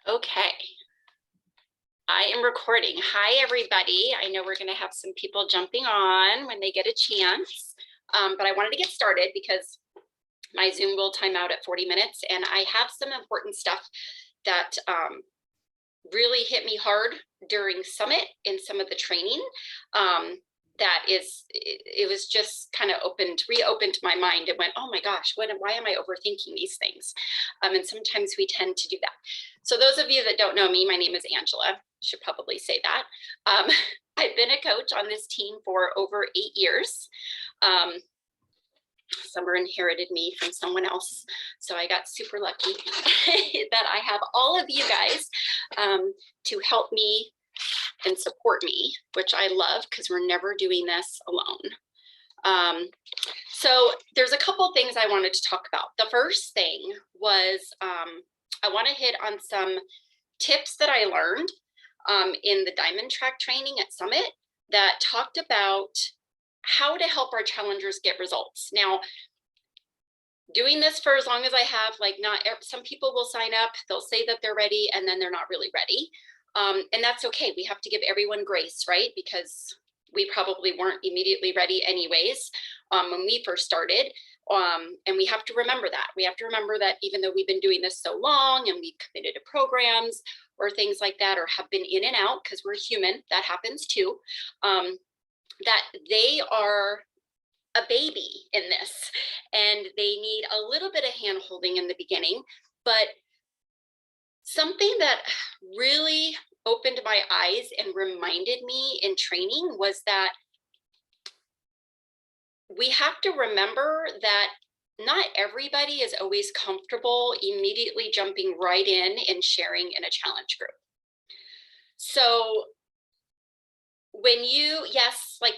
Okay, I am recording. Hi, everybody. I know we're going to have some people jumping on when they get a chance, but I wanted to get started because my Zoom will time out at 40 minutes, and I have some important stuff that really hit me hard during Summit in some of the training. It was just kind of reopened my mind and went, oh my gosh, why am I overthinking these things? And sometimes we tend to do that. So those of you that don't know me, my name is Angela. Should probably say that. I've been a coach on this team for over 8 years. Summer inherited me from someone else, so I got super lucky that I have all of you guys to help me and support me, which I love because we're never doing this alone. So there's a couple things I wanted to talk about. The first thing was I want to hit on some tips that I learned in the Diamond Track training at Summit that talked about how to help our challengers get results. Now, doing this for as long as I have, some people will sign up, they'll say that they're ready, and then they're not really ready. And that's okay. We have to give everyone grace, right? Because we probably weren't immediately ready anyways when we first started. And we have to remember that. We have to remember that even though we've been doing this so long and we've committed to programs or things like that, or have been in and out, because we're human, that happens too, that they are a baby in this and they need a little bit of hand holding in the beginning. But something that really opened my eyes and reminded me in training was that we have to remember that not everybody is always comfortable immediately jumping right in and sharing in a challenge group. So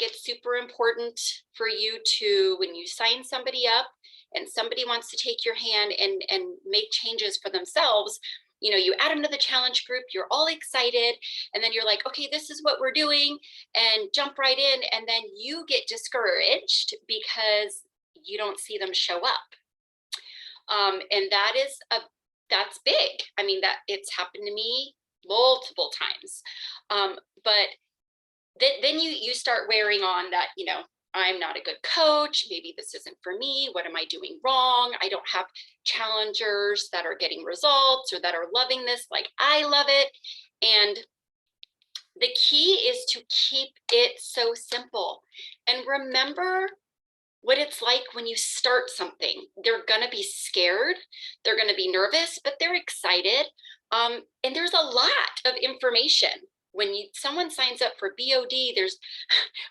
it's super important for you to, when you sign somebody up and somebody wants to take your hand and make changes for themselves, you add them to the challenge group, you're all excited, and then you're like, okay, this is what we're doing, and jump right in, and then you get discouraged because you don't see them show up. And that's big. I mean, that it's happened to me multiple times. But then you start wearing on that, I'm not a good coach. Maybe this isn't for me. What am I doing wrong? I don't have challengers that are getting results or that are loving this like I love it. And the key is to keep it so simple. And remember what it's like when you start something. They're going to be scared. They're going to be nervous, but they're excited. And there's a lot of information. When someone signs up for BOD, there's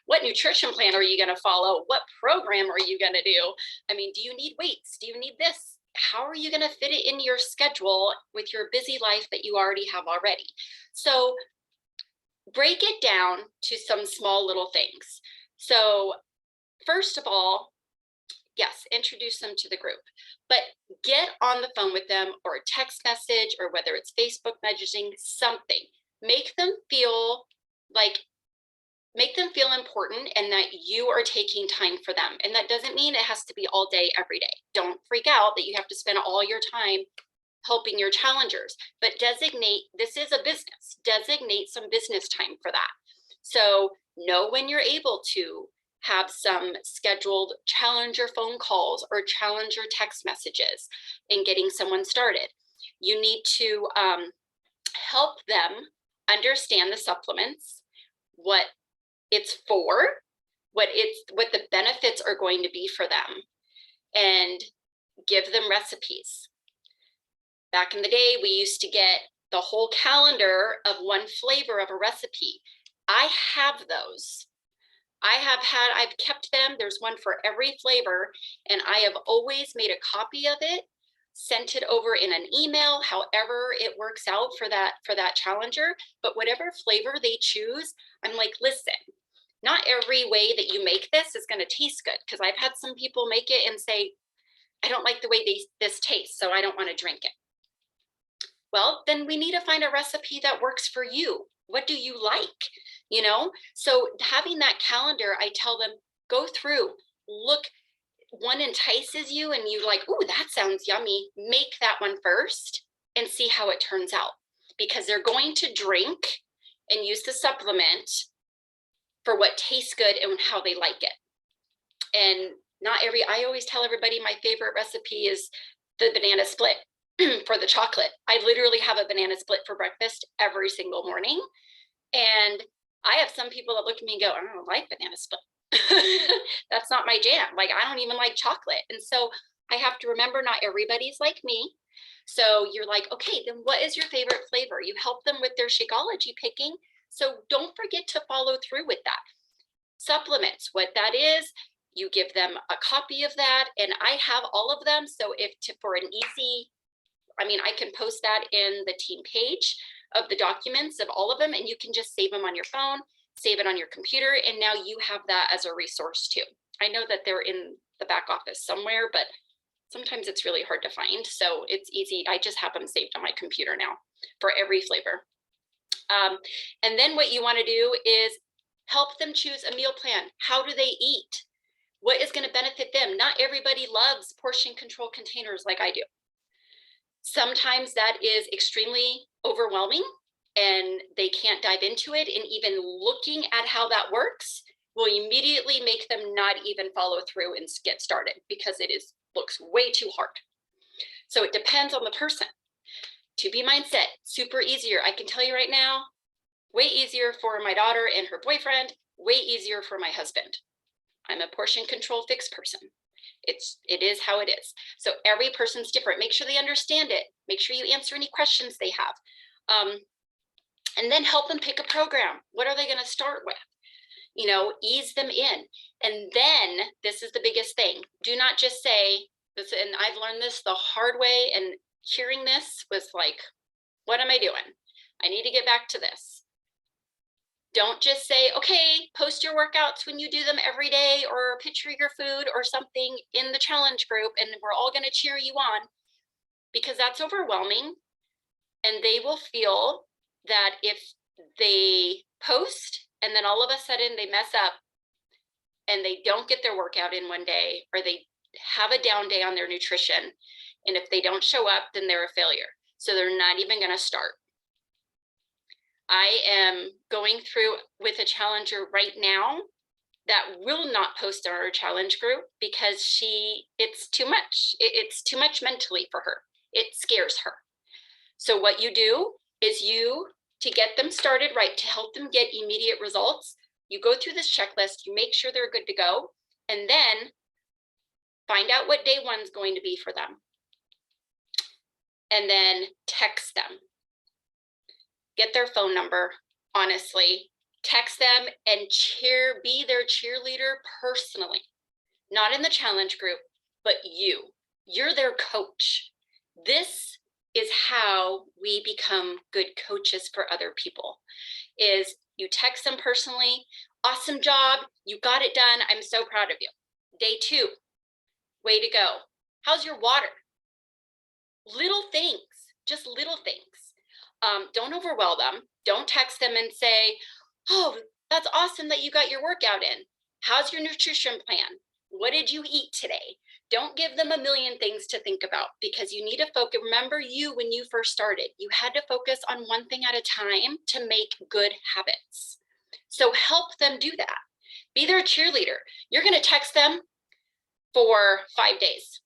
what nutrition plan are you going to follow? What program are you going to do? I mean, do you need weights? Do you need this? How are you going to fit it into your schedule with your busy life that you already have already? So break it down to some small little things. So first of all, yes, introduce them to the group, but get on the phone with them or a text message, or whether it's Facebook messaging, something. Make them feel important and that you are taking time for them. And that doesn't mean it has to be all day, every day. Don't freak out that you have to spend all your time helping your challengers, but this is a business, designate some business time for that. So know when you're able to have some scheduled challenger phone calls or challenger text messages in getting someone started. You need to help them understand the supplements, what it's for, what the benefits are going to be for them, and give them recipes. Back in the day, we used to get the whole calendar of one flavor of a recipe. I have those. I've kept them. There's one for every flavor, and I have always made a copy of it, sent it over in an email, however it works out for that challenger. But whatever flavor they choose, I'm like, listen, not every way that you make this is going to taste good, because I've had some people make it and say, I don't like the way this tastes, so I don't want to drink it. Well, then we need to find a recipe that works for you. What do you like? So having that calendar, I tell them, go through, look, one entices you and you like, ooh, that sounds yummy. Make that one first and see how it turns out. because they're going to drink and use the supplement for what tastes good and how they like it. And I always tell everybody my favorite recipe is the banana split for the chocolate. I literally have a banana split for breakfast every single morning. And I have some people that look at me and go, I don't like banana split. That's not my jam. Like, I don't even like chocolate. And so I have to remember not everybody's like me. So you're like, okay, then what is your favorite flavor? You help them with their Shakeology picking. So don't forget to follow through with that. Supplements, what that is, you give them a copy of that. And I have all of them. So for an easy, I can post that in the team page of the documents of all of them, and you can just save them on your phone, save it on your computer, and now you have that as a resource too. I know that they're in the back office somewhere, but sometimes it's really hard to find. So it's easy. I just have them saved on my computer now for every flavor. And then what you want to do is help them choose a meal plan. How do they eat? What is going to benefit them? Not everybody loves portion control containers like I do. Sometimes that is extremely overwhelming and they can't dive into it. And even looking at how that works will immediately make them not even follow through and get started because looks way too hard. So it depends on the person. 2B mindset, super easier. I can tell you right now, way easier for my daughter and her boyfriend, way easier for my husband. I'm a portion control fixed person. It is how it is. So every person's different. Make sure they understand it. Make sure you answer any questions they have. And then help them pick a program. What are they going to start with? Ease them in. And then this is the biggest thing. Do not just say this, and I've learned this the hard way, and hearing this was like, what am I doing? I need to get back to this. Don't just say, okay, post your workouts when you do them every day, or a picture of your food or something in the challenge group, and we're all going to cheer you on, because that's overwhelming. And they will feel that if they post and then all of a sudden they mess up and they don't get their workout in one day, or they have a down day on their nutrition, and if they don't show up, then they're a failure. So they're not even going to start. I am going through with a challenger right now that will not post in our challenge group because it's too much. It's too much mentally for her. It scares her. So what you do is to get them started right, to help them get immediate results, you go through this checklist, you make sure they're good to go, and then find out what day one's going to be for them. And then text them. Get their phone number, honestly, text them and be their cheerleader personally, not in the challenge group, but you're their coach. This is how we become good coaches for other people, is you text them personally. Awesome job. You got it done. I'm so proud of you. Day 2, way to go. How's your water? Little things, just little things. Don't overwhelm them. Don't text them and say, oh, that's awesome that you got your workout in. How's your nutrition plan? What did you eat today? Don't give them a million things to think about, because you need to focus. Remember, when you first started, you had to focus on one thing at a time to make good habits. So help them do that. Be their cheerleader. You're going to text them for 5 days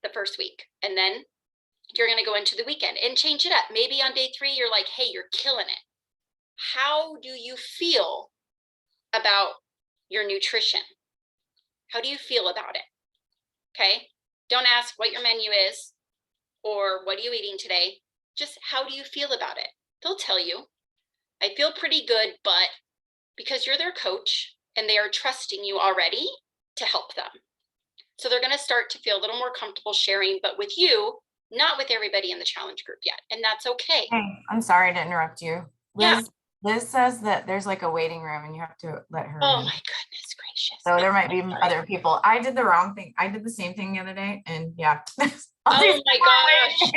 the first week, and then you're going to go into the weekend and change it up. Maybe on day 3, you're like, hey, you're killing it. How do you feel about your nutrition? How do you feel about it? Okay. Don't ask what your menu is or what are you eating today. Just how do you feel about it? They'll tell you. I feel pretty good, but because you're their coach and they are trusting you already to help them. So they're going to start to feel a little more comfortable sharing, but with you, not with everybody in the challenge group yet. And that's okay. Hey, I'm sorry to interrupt you. Yeah. Liz says that there's like a waiting room and you have to let her Oh in. my goodness gracious. So there might be other people. I did the wrong thing. I did the same thing the other day, and yeah. Oh my gosh.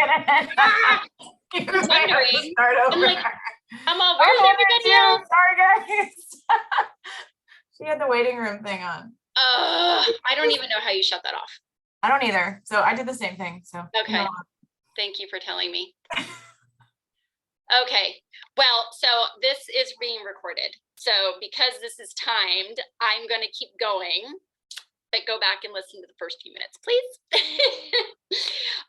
Ah, I'm wondering. start over. I'm like, I'm all, where's everybody else? Sorry, guys. She had the waiting room thing on. I don't even know how you shut that off. I don't either. So I did the same thing. So okay. Thank you for telling me. Okay, well, so this is being recorded. So because this is timed, I'm going to keep going, but go back and listen to the first few minutes, please.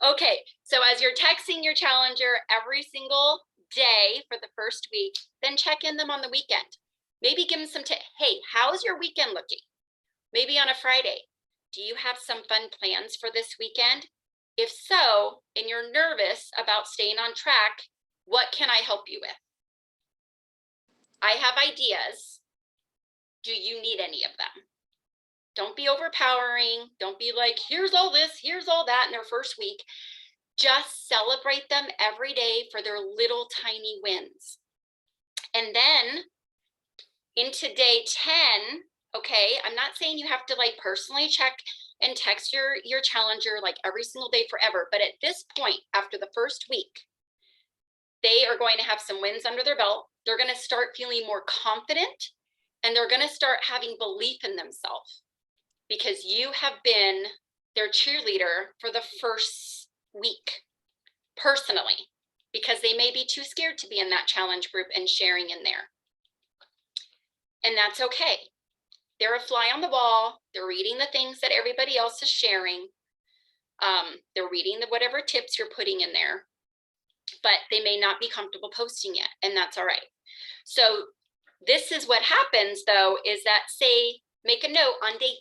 Okay, so as you're texting your challenger every single day for the first week, then check in them on the weekend. Maybe give them some hey, how's your weekend looking? Maybe on a Friday. Do you have some fun plans for this weekend? If so, and you're nervous about staying on track, what can I help you with? I have ideas. Do you need any of them? Don't be overpowering. Don't be like, here's all this, here's all that in their first week. Just celebrate them every day for their little tiny wins. And then into day 10, okay, I'm not saying you have to like personally check and text your challenger like every single day forever, but at this point, after the first week, they are going to have some wins under their belt. They're going to start feeling more confident, and they're going to start having belief in themselves because you have been their cheerleader for the first week personally, because they may be too scared to be in that challenge group and sharing in there. And that's okay. They're a fly on the wall. They're reading the things that everybody else is sharing. They're reading whatever tips you're putting in there, but they may not be comfortable posting it, and that's all right. So this is what happens though, is that say, make a note on day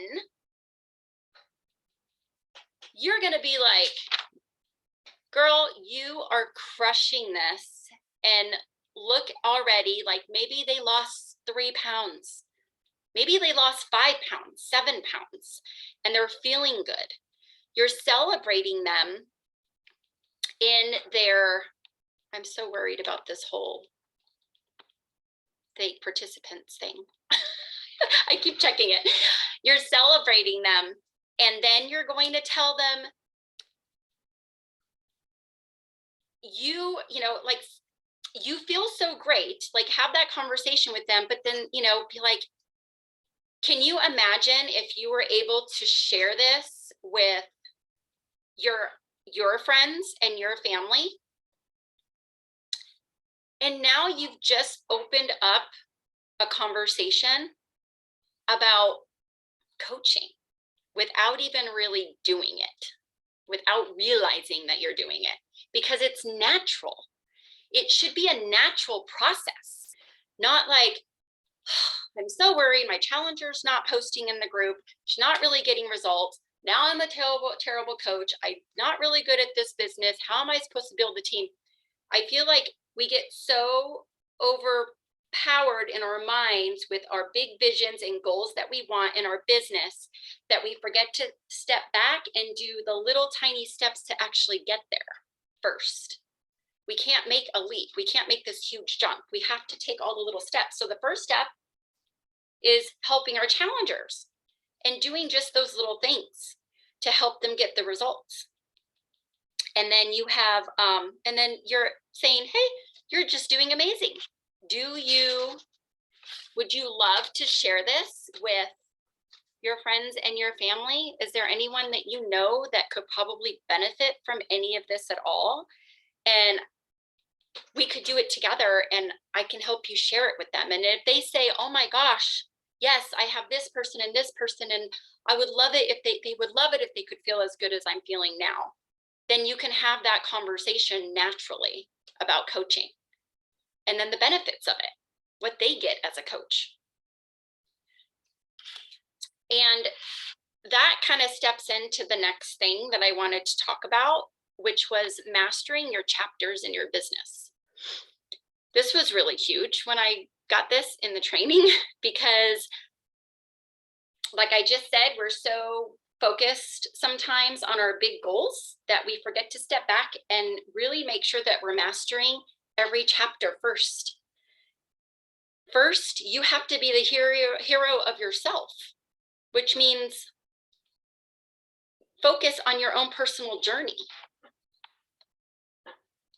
10, you're gonna be like, girl, you are crushing this. And look already, like maybe they lost 3 pounds. Maybe they lost 5 pounds, 7 pounds, and they're feeling good. You're celebrating them in their, I'm so worried about this whole fake participants thing. I keep checking it. You're celebrating them, and then you're going to tell them, you know, like, you feel so great, like have that conversation with them, but then, you know, be like, can you imagine if you were able to share this with your friends and your family? And now you've just opened up a conversation about coaching without even really doing it, without realizing that you're doing it, because it's natural. It should be a natural process, not like, I'm so worried, my challenger's not posting in the group, she's not really getting results. Now I'm a terrible, terrible coach. I'm not really good at this business. How am I supposed to build a team? I feel like we get so overpowered in our minds with our big visions and goals that we want in our business that we forget to step back and do the little tiny steps to actually get there first. We can't make a leap. We can't make this huge jump. We have to take all the little steps. So the first step is helping our challengers and doing just those little things to help them get the results. And then you have, and then you're saying, hey, you're just doing amazing. Would you love to share this with your friends and your family? Is there anyone that you know that could probably benefit from any of this at all? And we could do it together, and I can help you share it with them. And if they say, oh my gosh, yes, I have this person and this person, and I would love it if they would love it if they could feel as good as I'm feeling now, then you can have that conversation naturally about coaching. And then the benefits of it, what they get as a coach. And that kind of steps into the next thing that I wanted to talk about, which was mastering your chapters in your business. This was really huge when I got this in the training, because like I just said, we're so focused sometimes on our big goals that we forget to step back and really make sure that we're mastering every chapter first. First, you have to be the hero of yourself, which means focus on your own personal journey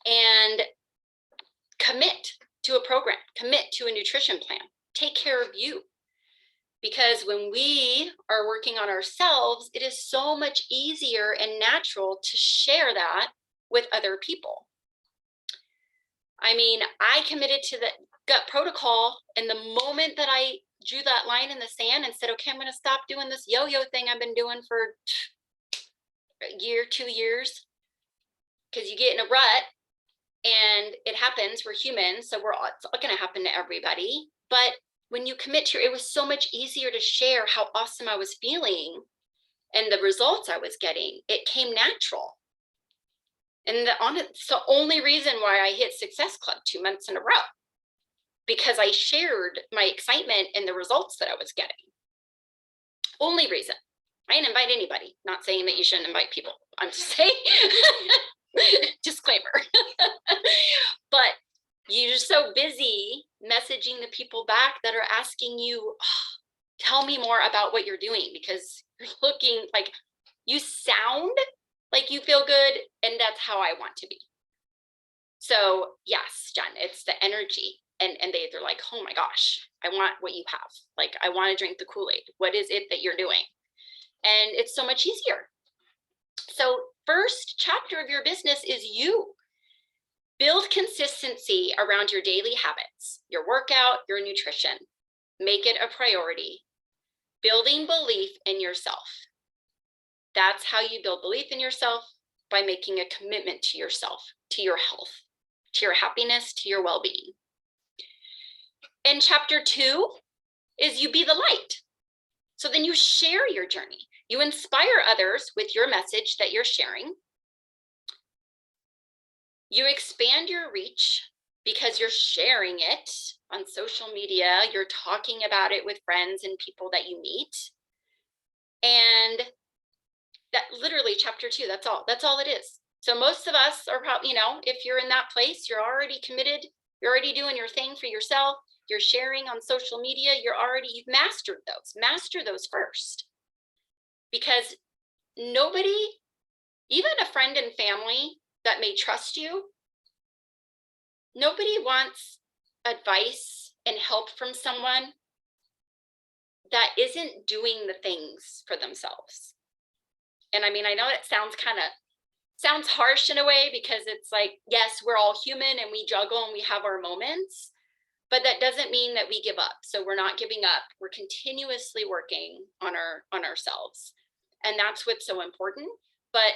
and commit to a program, commit to a nutrition plan, take care of you. Because when we are working on ourselves, it is so much easier and natural to share that with other people. I mean, I committed to the gut protocol, and the moment that I drew that line in the sand and said, okay, I'm going to stop doing this yo-yo thing I've been doing for a year, 2 years, because you get in a rut and it happens. We're humans, so it's going to happen to everybody. But when you commit to, it was so much easier to share how awesome I was feeling and the results I was getting. It came natural. And it's the only reason why I hit Success Club 2 months in a row, because I shared my excitement and the results that I was getting. Only reason. I didn't invite anybody. Not saying that you shouldn't invite people. I'm just saying, disclaimer. But you're so busy messaging the people back that are asking you, oh, tell me more about what you're doing, because you're looking like, you sound like you feel good, and that's how I want to be. So yes, Jen, it's the energy. And they're like, oh my gosh, I want what you have. Like, I want to drink the Kool-Aid. What is it that you're doing? And it's so much easier. So first chapter of your business is you. Build consistency around your daily habits, your workout, your nutrition. Make it a priority. Building belief in yourself. That's how you build belief in yourself, by making a commitment to yourself, to your health, to your happiness, to your well-being. And chapter 2 is you be the light. So then you share your journey. You inspire others with your message that you're sharing. You expand your reach because you're sharing it on social media. You're talking about it with friends and people that you meet. And that literally chapter 2, that's all it is. So most of us are probably, if you're in that place, you're already committed. You're already doing your thing for yourself. You're sharing on social media. You've mastered those. Master those first. Because nobody, even a friend and family that may trust you, nobody wants advice and help from someone that isn't doing the things for themselves. And I mean, I know it sounds harsh in a way, because it's like, yes, we're all human and we juggle and we have our moments, but that doesn't mean that we give up. So we're not giving up. We're continuously working on ourselves. And that's what's so important. But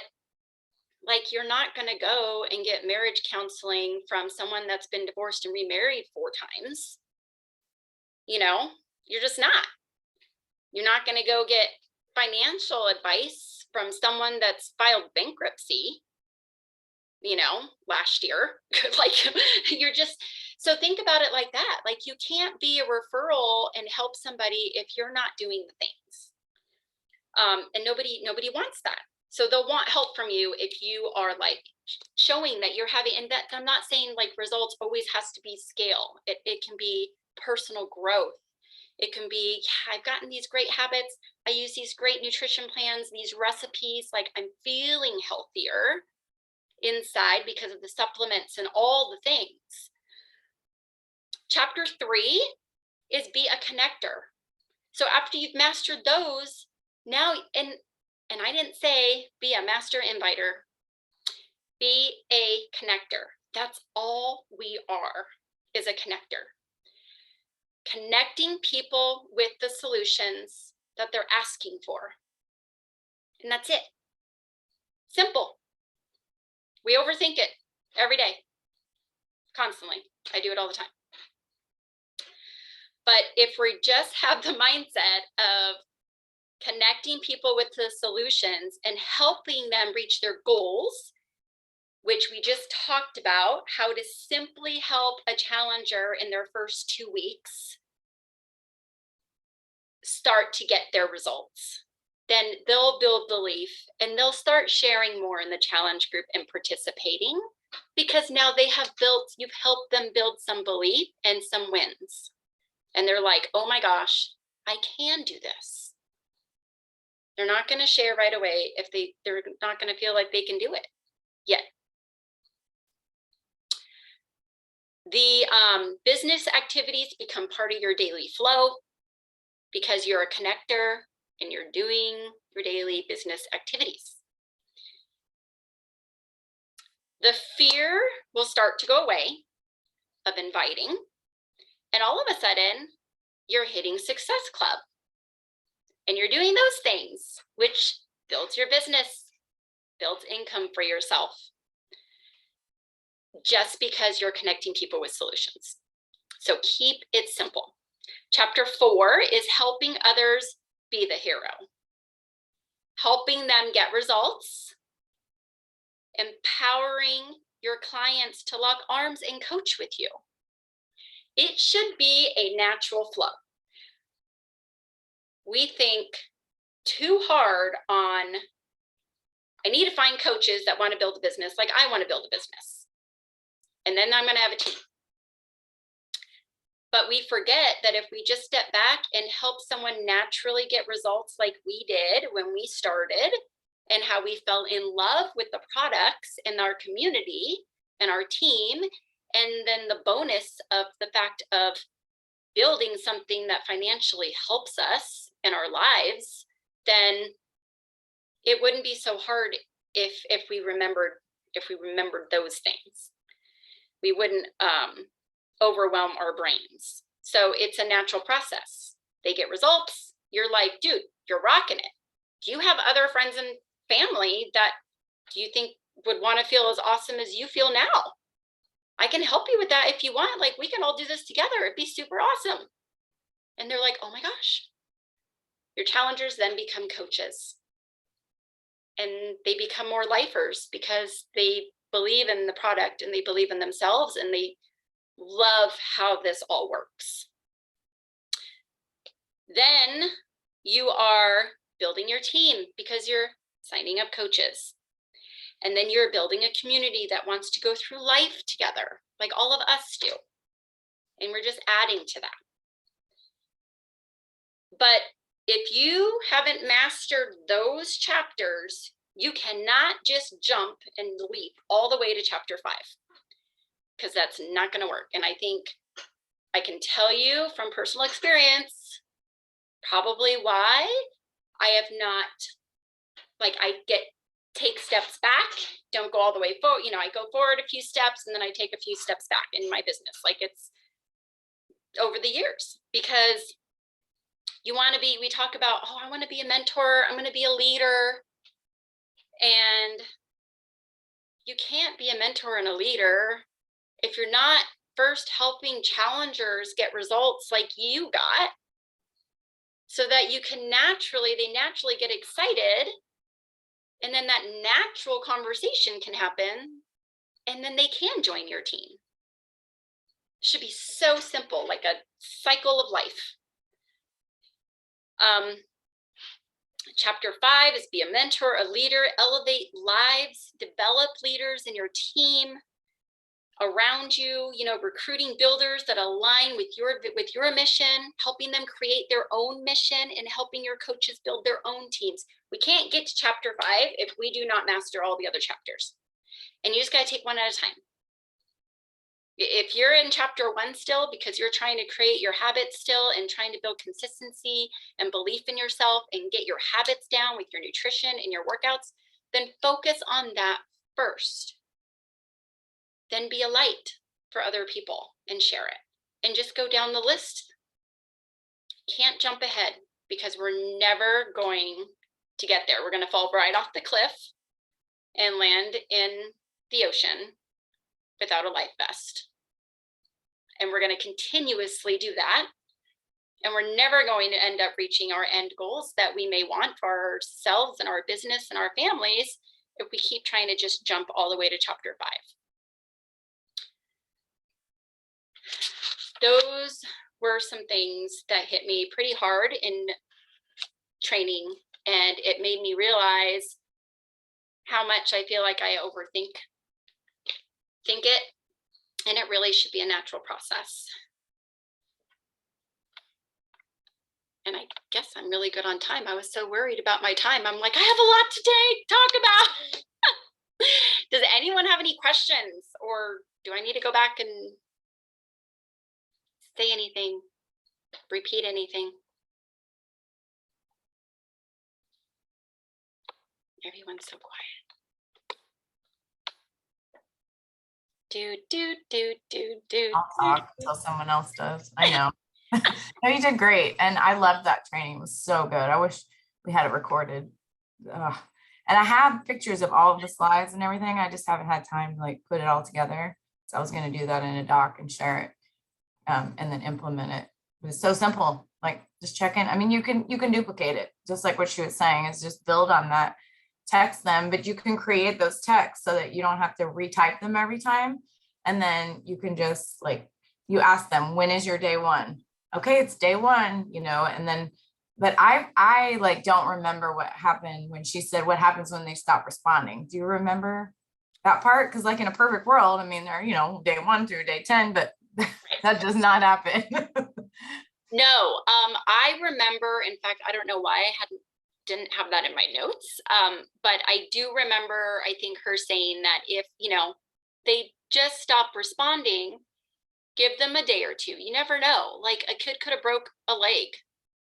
like, you're not going to go and get marriage counseling from someone that's been divorced and remarried 4 times. You're just not. You're not going to go get financial advice from someone that's filed bankruptcy, last year. Like, so think about it like that. Like, you can't be a referral and help somebody if you're not doing the things. And nobody wants that. So they'll want help from you if you are like showing that you're having, and that I'm not saying like results always has to be scale. It can be personal growth. It can be, I've gotten these great habits. I use these great nutrition plans, these recipes, like I'm feeling healthier inside because of the supplements and all the things. Chapter 3 is be a connector. So after you've mastered those, now, and I didn't say be a master inviter, be a connector. That's all we are, is a connector. Connecting people with the solutions that they're asking for. And that's it. Simple. We overthink it every day, constantly. I do it all the time. But if we just have the mindset of connecting people with the solutions and helping them reach their goals, which we just talked about, how to simply help a challenger in their first 2 weeks start to get their results, then they'll build belief and they'll start sharing more in the challenge group and participating, because now you've helped them build some belief and some wins. And they're like, oh my gosh, I can do this. They're not going to share right away if they're not going to feel like they can do it yet. The business activities become part of your daily flow because you're a connector and you're doing your daily business activities. The fear will start to go away of inviting, and all of a sudden you're hitting Success Club and you're doing those things, which builds your business, builds income for yourself, just because you're connecting people with solutions. So keep it simple. Chapter 4 is helping others be the hero, helping them get results, empowering your clients to lock arms and coach with you. It should be a natural flow. We think too hard on, I need to find coaches that want to build a business like I want to build a business. And then I'm going to have a team. But we forget that if we just step back and help someone naturally get results like we did when we started, and how we fell in love with the products and our community and our team, and then the bonus of the fact of building something that financially helps us in our lives, then it wouldn't be so hard if we remembered those things. We wouldn't overwhelm our brains. So it's a natural process. They get results. You're like, dude, you're rocking it. Do you have other friends and family that do you think would want to feel as awesome as you feel now? I can help you with that if you want. Like, we can all do this together. It'd be super awesome. And they're like, oh my gosh. Your challengers then become coaches. And they become more lifers because they believe in the product and they believe in themselves and they love how this all works. Then you are building your team because you're signing up coaches. And then you're building a community that wants to go through life together, like all of us do. And we're just adding to that. But if you haven't mastered those chapters, you cannot just jump and leap all the way to chapter 5, because that's not going to work. And I think I can tell you from personal experience, probably why I have not, like, take steps back, don't go all the way forward. You know, I go forward a few steps and then I take a few steps back in my business. Like, it's over the years, because you want to be, we talk about, oh, I want to be a mentor, I'm going to be a leader. And you can't be a mentor and a leader if you're not first helping challengers get results like you got, so that you can they naturally get excited. And then that natural conversation can happen, and then they can join your team. It should be so simple, like a cycle of life. Chapter 5 is be a mentor, a leader, elevate lives, develop leaders in your team around you, you know, recruiting builders that align with your mission, helping them create their own mission, and helping your coaches build their own teams. We can't get to chapter 5 if we do not master all the other chapters. And you just got to take one at a time. If you're in chapter 1 still, because you're trying to create your habits still and trying to build consistency and belief in yourself and get your habits down with your nutrition and your workouts, then focus on that first. Then be a light for other people and share it, and just go down the list. Can't jump ahead, because we're never going to get there. We're going to fall right off the cliff and land in the ocean without a life vest. And we're going to continuously do that. And we're never going to end up reaching our end goals that we may want for ourselves and our business and our families if we keep trying to just jump all the way to chapter 5. Those were some things that hit me pretty hard in training, and it made me realize how much I feel like I overthink it, and it really should be a natural process. And I guess I'm really good on time. I was so worried about my time. I'm like, I have a lot to talk about. Does anyone have any questions, or do I need to go back and say anything, repeat anything? Everyone's so quiet. do. I'll talk until someone else does. I know. No, you did great. And I loved that training. It was so good. I wish we had it recorded. Ugh. And I have pictures of all of the slides and everything. I just haven't had time to like put it all together. So I was going to do that in a doc and share it, and then implement it. But it's so simple. Like just check in. I mean, you can duplicate it, just like what she was saying, is just build on that, text them, but you can create those texts so that you don't have to retype them every time. And then you can just like, you ask them, when is your day one? Okay, it's day one, and then, but I like don't remember what happened when she said, what happens when they stop responding? Do you remember that part? Because like in a perfect world, I mean, they're, day 1 through day 10, but that does not happen. No, I remember, in fact, I don't know why I didn't have that in my notes. But I do remember, I think her saying that if, they just stop responding, give them a day or two. You never know. Like a kid could have broke a leg.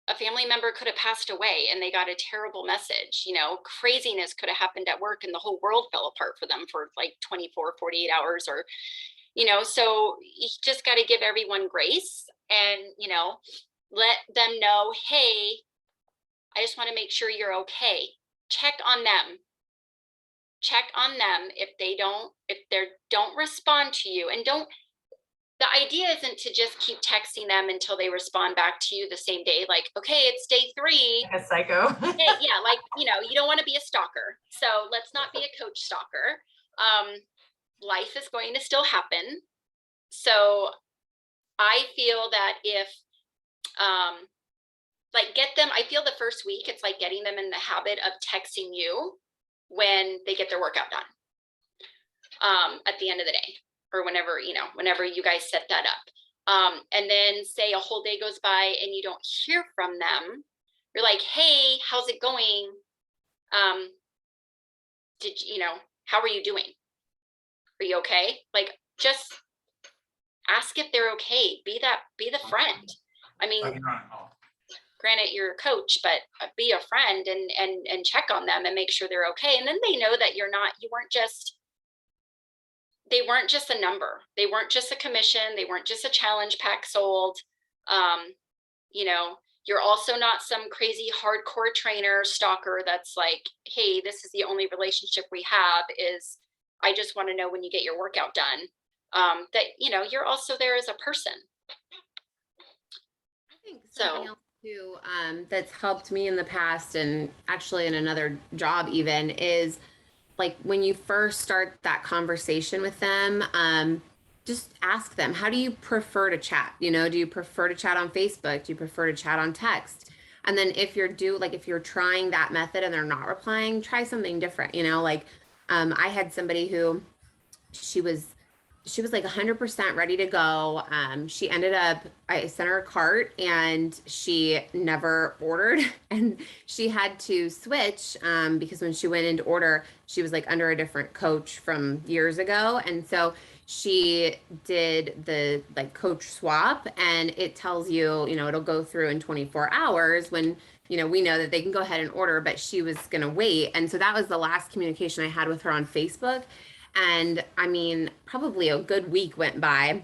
A family member could have passed away and they got a terrible message. Craziness could have happened at work and the whole world fell apart for them for like 24, 48 hours or, so you just got to give everyone grace and, let them know, hey, I just want to make sure you're okay. Check on them. If they don't respond to you, and the idea isn't to just keep texting them until they respond back to you the same day. Like, okay, it's day 3. Like a psycho. Yeah, like, you don't want to be a stalker. So let's not be a coach stalker. Life is going to still happen. So I feel that if, I feel the first week, it's like getting them in the habit of texting you when they get their workout done, at the end of the day, or whenever you guys set that up. And then say a whole day goes by and you don't hear from them. You're like, hey, how's it going? How are you doing? Are you okay? Like, just ask if they're okay. Be the friend. I mean, granted, you're a coach, but be a friend and check on them and make sure they're okay. And then they know that they weren't just a number. They weren't just a commission. They weren't just a challenge pack sold. You're also not some crazy hardcore trainer stalker that's like, hey, this is the only relationship we have is I just want to know when you get your workout done. That, you're also there as a person. I think something else too, that's helped me in the past and actually in another job even is like when you first start that conversation with them, just ask them, how do you prefer to chat? Do you prefer to chat on Facebook? Do you prefer to chat on text? And then if you're trying that method and they're not replying, try something different. I had somebody who she was like 100% ready to go. She ended up, I sent her a cart and she never ordered and she had to switch because when she went into order, she was like under a different coach from years ago. And so she did the like coach swap and it tells you, it'll go through in 24 hours when, we know that they can go ahead and order, but she was going to wait. And so that was the last communication I had with her on Facebook. And I mean, probably a good week went by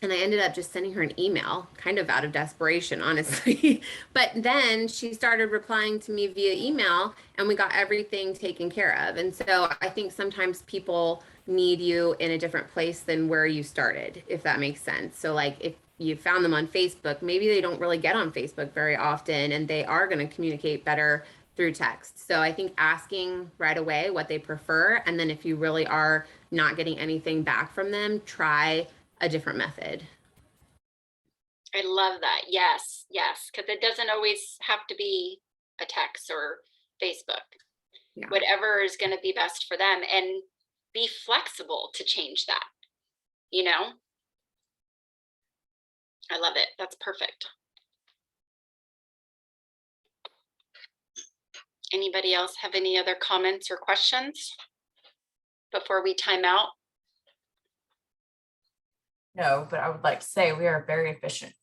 and I ended up just sending her an email kind of out of desperation, honestly. But then she started replying to me via email and we got everything taken care of. And so I think sometimes people need you in a different place than where you started, if that makes sense. So like if you found them on Facebook, maybe they don't really get on Facebook very often and they are going to communicate better through text. So I think asking right away what they prefer. And then if you really are not getting anything back from them, try a different method. I love that. Yes. Because it doesn't always have to be a text or Facebook. Yeah. Whatever is going to be best for them, and be flexible to change that. I love it. That's perfect. Anybody else have any other comments or questions before we time out? No, but I would like to say we are very efficient.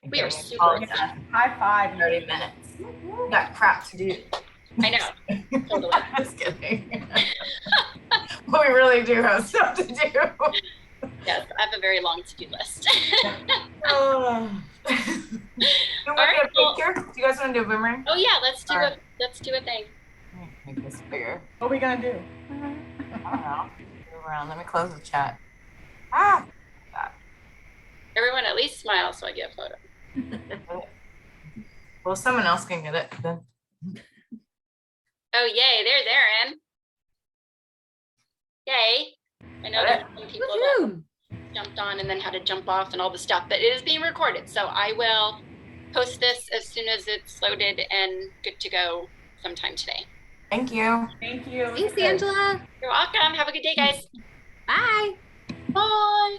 We are super efficient. High 5, 30 minutes. We got crap to do. I know. Totally. Just kidding. But we really do have stuff to do. Yes, I have a very long to-do list. Oh. Do we right, get a well- picture? Do you guys want to do a boomerang? Oh yeah, let's do Alright. let's do a thing. Let me make this bigger. What are we gonna do? I don't know. Move around. Let me close the chat. Ah. Everyone at least smile so I get a photo. Well, someone else can get it then. Oh yay, there's Erin. Yay. I know Got there's it? some people that Woohoo! jumped on and then had to jump off and all the stuff, but it is being recorded. So I will post this as soon as it's loaded and good to go sometime today. Thank you. Thank you. Thanks, Angela. You're welcome. Have a good day, guys. Bye. Bye.